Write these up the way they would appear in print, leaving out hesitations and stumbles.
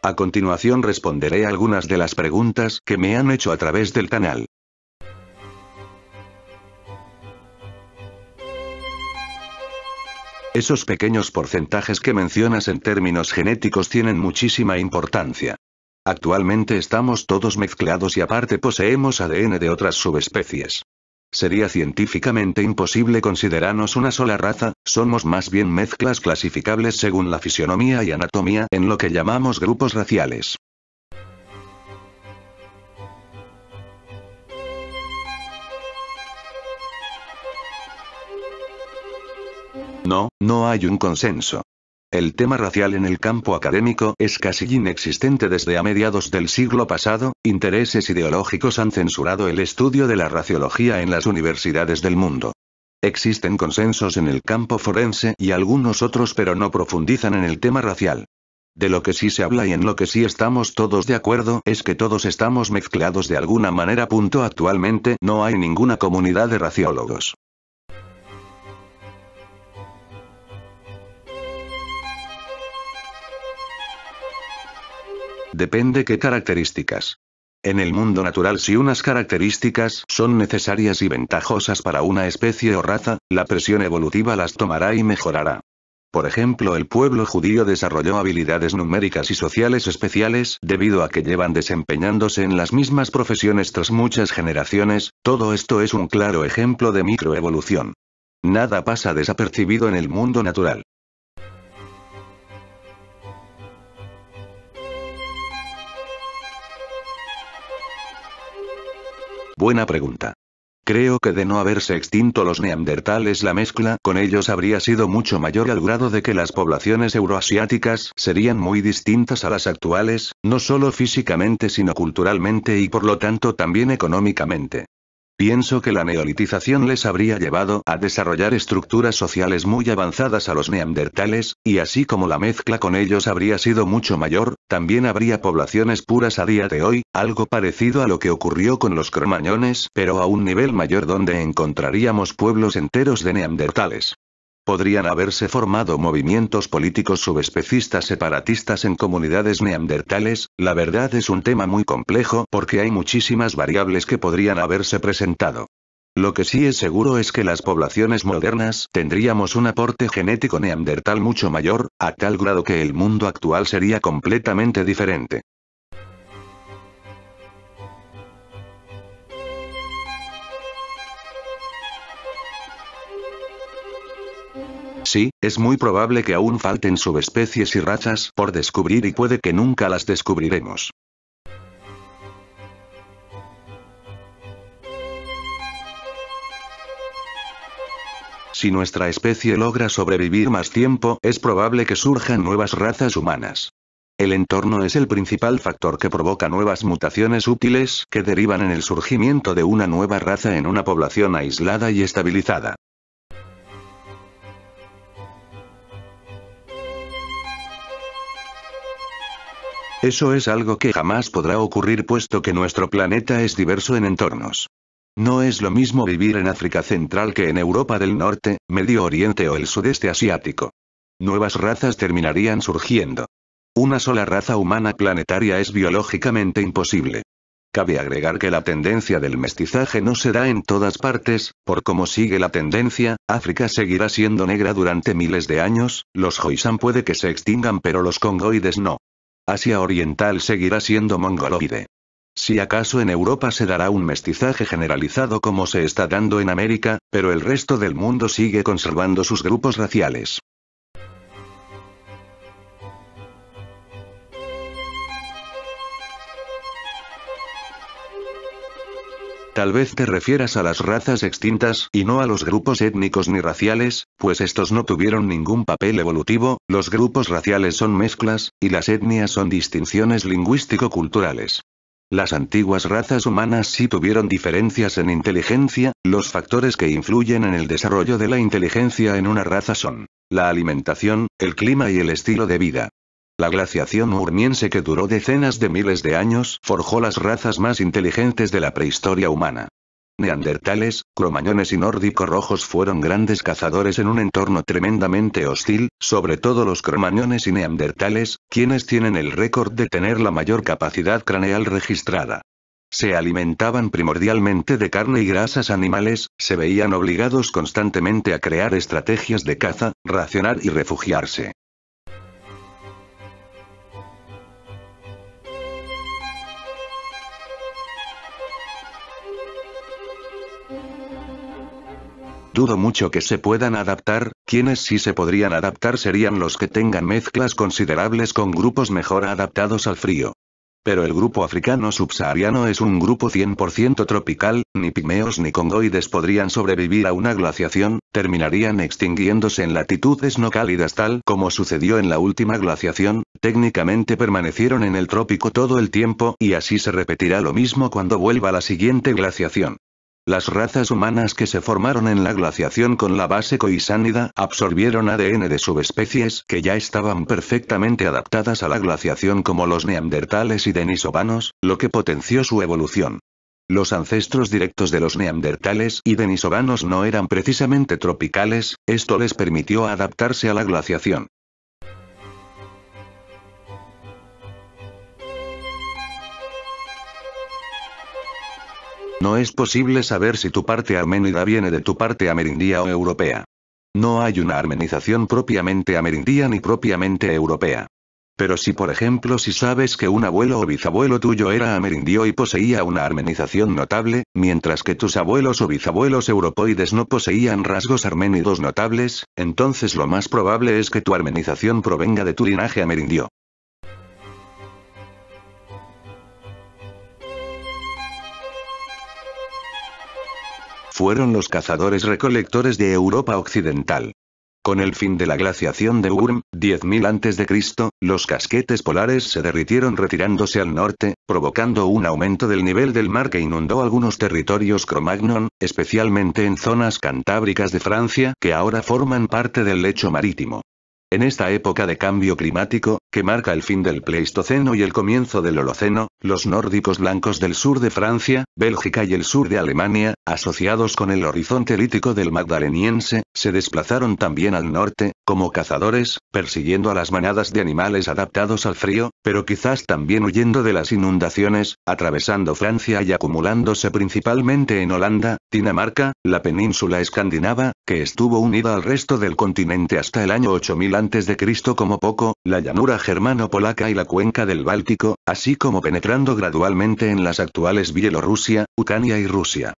A continuación responderé algunas de las preguntas que me han hecho a través del canal. Esos pequeños porcentajes que mencionas en términos genéticos tienen muchísima importancia. Actualmente estamos todos mezclados y aparte poseemos ADN de otras subespecies. Sería científicamente imposible considerarnos una sola raza, somos más bien mezclas clasificables según la fisionomía y anatomía en lo que llamamos grupos raciales. No hay un consenso. El tema racial en el campo académico es casi inexistente desde a mediados del siglo pasado, intereses ideológicos han censurado el estudio de la raciología en las universidades del mundo. Existen consensos en el campo forense y algunos otros pero no profundizan en el tema racial. De lo que sí se habla y en lo que sí estamos todos de acuerdo es que todos estamos mezclados de alguna manera. Actualmente no hay ninguna comunidad de raciólogos. Depende qué características. En el mundo natural, si unas características son necesarias y ventajosas para una especie o raza, la presión evolutiva las tomará y mejorará. Por ejemplo, el pueblo judío desarrolló habilidades numéricas y sociales especiales debido a que llevan desempeñándose en las mismas profesiones tras muchas generaciones. Todo esto es un claro ejemplo de microevolución. Nada pasa desapercibido en el mundo natural. Buena pregunta. Creo que de no haberse extinto los neandertales, la mezcla con ellos habría sido mucho mayor al grado de que las poblaciones euroasiáticas serían muy distintas a las actuales, no solo físicamente sino culturalmente y por lo tanto también económicamente. Pienso que la neolitización les habría llevado a desarrollar estructuras sociales muy avanzadas a los neandertales, y así como la mezcla con ellos habría sido mucho mayor, también habría poblaciones puras a día de hoy, algo parecido a lo que ocurrió con los cromañones, pero a un nivel mayor donde encontraríamos pueblos enteros de neandertales. Podrían haberse formado movimientos políticos subespecistas separatistas en comunidades neandertales. La verdad es un tema muy complejo porque hay muchísimas variables que podrían haberse presentado. Lo que sí es seguro es que las poblaciones modernas tendríamos un aporte genético neandertal mucho mayor, a tal grado que el mundo actual sería completamente diferente. Sí, es muy probable que aún falten subespecies y razas por descubrir y puede que nunca las descubriremos. Si nuestra especie logra sobrevivir más tiempo, es probable que surjan nuevas razas humanas. El entorno es el principal factor que provoca nuevas mutaciones útiles que derivan en el surgimiento de una nueva raza en una población aislada y estabilizada. Eso es algo que jamás podrá ocurrir puesto que nuestro planeta es diverso en entornos. No es lo mismo vivir en África Central que en Europa del Norte, Medio Oriente o el sudeste asiático. Nuevas razas terminarían surgiendo. Una sola raza humana planetaria es biológicamente imposible. Cabe agregar que la tendencia del mestizaje no se da en todas partes, por cómo sigue la tendencia, África seguirá siendo negra durante miles de años, los Khoisan puede que se extingan pero los congoides no. Asia Oriental seguirá siendo mongoloide. Si acaso en Europa se dará un mestizaje generalizado como se está dando en América, pero el resto del mundo sigue conservando sus grupos raciales. Tal vez te refieras a las razas extintas y no a los grupos étnicos ni raciales, pues estos no tuvieron ningún papel evolutivo, los grupos raciales son mezclas, y las etnias son distinciones lingüístico-culturales. Las antiguas razas humanas sí tuvieron diferencias en inteligencia, los factores que influyen en el desarrollo de la inteligencia en una raza son la alimentación, el clima y el estilo de vida. La glaciación urmiense que duró decenas de miles de años forjó las razas más inteligentes de la prehistoria humana. Neandertales, cromañones y nórdicos rojos fueron grandes cazadores en un entorno tremendamente hostil, sobre todo los cromañones y neandertales, quienes tienen el récord de tener la mayor capacidad craneal registrada. Se alimentaban primordialmente de carne y grasas animales, se veían obligados constantemente a crear estrategias de caza, racionar y refugiarse. Dudo mucho que se puedan adaptar, quienes sí se podrían adaptar serían los que tengan mezclas considerables con grupos mejor adaptados al frío. Pero el grupo africano subsahariano es un grupo 100% tropical, ni pigmeos ni congoides podrían sobrevivir a una glaciación, terminarían extinguiéndose en latitudes no cálidas tal como sucedió en la última glaciación, técnicamente permanecieron en el trópico todo el tiempo y así se repetirá lo mismo cuando vuelva la siguiente glaciación. Las razas humanas que se formaron en la glaciación con la base coisánida absorbieron ADN de subespecies que ya estaban perfectamente adaptadas a la glaciación como los neandertales y denisovanos, lo que potenció su evolución. Los ancestros directos de los neandertales y denisovanos no eran precisamente tropicales, esto les permitió adaptarse a la glaciación. No es posible saber si tu parte arménida viene de tu parte amerindia o europea. No hay una armenización propiamente amerindia ni propiamente europea. Pero si por ejemplo si sabes que un abuelo o bisabuelo tuyo era amerindio y poseía una armenización notable, mientras que tus abuelos o bisabuelos europoides no poseían rasgos arménidos notables, entonces lo más probable es que tu armenización provenga de tu linaje amerindio. Fueron los cazadores-recolectores de Europa Occidental. Con el fin de la glaciación de Urm, 10.000 a.C., los casquetes polares se derritieron retirándose al norte, provocando un aumento del nivel del mar que inundó algunos territorios Cro-Magnon, especialmente en zonas cantábricas de Francia que ahora forman parte del lecho marítimo. En esta época de cambio climático, que marca el fin del Pleistoceno y el comienzo del Holoceno, los nórdicos blancos del sur de Francia, Bélgica y el sur de Alemania, asociados con el horizonte lítico del Magdaleniense, se desplazaron también al norte, como cazadores, persiguiendo a las manadas de animales adaptados al frío, pero quizás también huyendo de las inundaciones, atravesando Francia y acumulándose principalmente en Holanda, Dinamarca, la península escandinava, que estuvo unida al resto del continente hasta el año 8000 a.C. como poco, la llanura germano-polaca y la cuenca del Báltico, así como penetrando gradualmente en las actuales Bielorrusia, Ucrania y Rusia.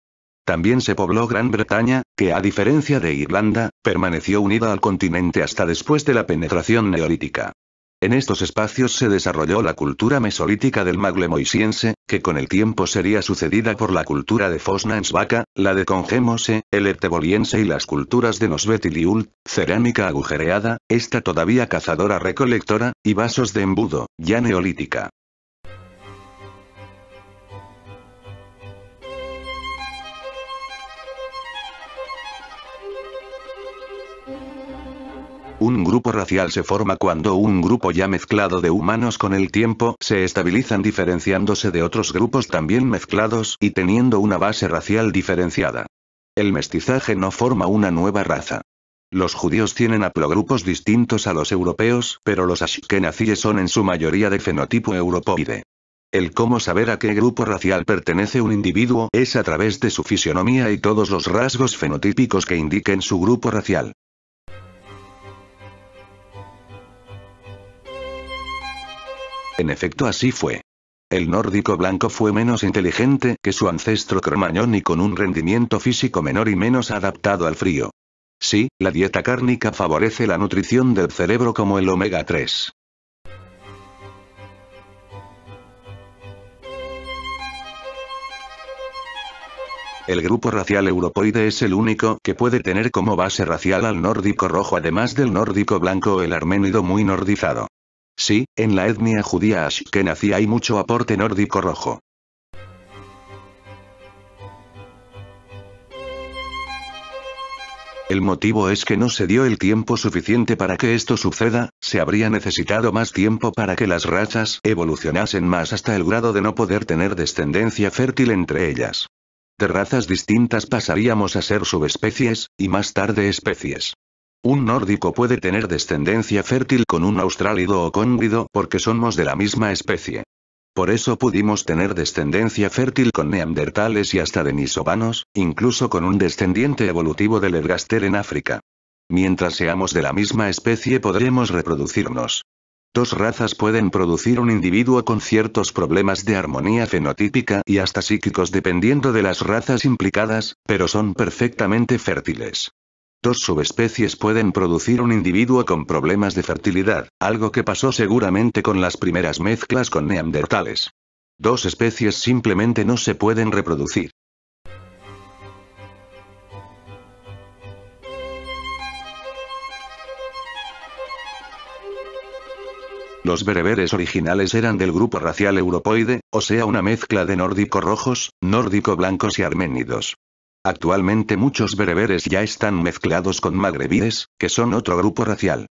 También se pobló Gran Bretaña, que a diferencia de Irlanda, permaneció unida al continente hasta después de la penetración neolítica. En estos espacios se desarrolló la cultura mesolítica del Maglemosiense, que con el tiempo sería sucedida por la cultura de Fosnaensvaca, la de Congémose, el Erteboliense y las culturas de Nosbet y Liult, cerámica agujereada, esta todavía cazadora-recolectora, y vasos de embudo, ya neolítica. Un grupo racial se forma cuando un grupo ya mezclado de humanos con el tiempo se estabilizan diferenciándose de otros grupos también mezclados y teniendo una base racial diferenciada. El mestizaje no forma una nueva raza. Los judíos tienen haplogrupos distintos a los europeos, pero los ashkenazíes son en su mayoría de fenotipo europoide. El cómo saber a qué grupo racial pertenece un individuo es a través de su fisionomía y todos los rasgos fenotípicos que indiquen su grupo racial. En efecto así fue. El nórdico blanco fue menos inteligente que su ancestro cromañón y con un rendimiento físico menor y menos adaptado al frío. Sí, la dieta cárnica favorece la nutrición del cerebro como el omega 3. El grupo racial europoide es el único que puede tener como base racial al nórdico rojo además del nórdico blanco o el arménido muy nordizado. Sí, en la etnia judía ashkenazí hay mucho aporte nórdico rojo. El motivo es que no se dio el tiempo suficiente para que esto suceda, se habría necesitado más tiempo para que las razas evolucionasen más hasta el grado de no poder tener descendencia fértil entre ellas. De razas distintas pasaríamos a ser subespecies, y más tarde especies. Un nórdico puede tener descendencia fértil con un austrálido o cónglido porque somos de la misma especie. Por eso pudimos tener descendencia fértil con neandertales y hasta denisovanos, incluso con un descendiente evolutivo del Ergaster en África. Mientras seamos de la misma especie podremos reproducirnos. Dos razas pueden producir un individuo con ciertos problemas de armonía fenotípica y hasta psíquicos dependiendo de las razas implicadas, pero son perfectamente fértiles. Dos subespecies pueden producir un individuo con problemas de fertilidad, algo que pasó seguramente con las primeras mezclas con neandertales. Dos especies simplemente no se pueden reproducir. Los bereberes originales eran del grupo racial europoide, o sea una mezcla de nórdico rojos, nórdico blancos y arménidos. Actualmente muchos bereberes ya están mezclados con magrebíes, que son otro grupo racial.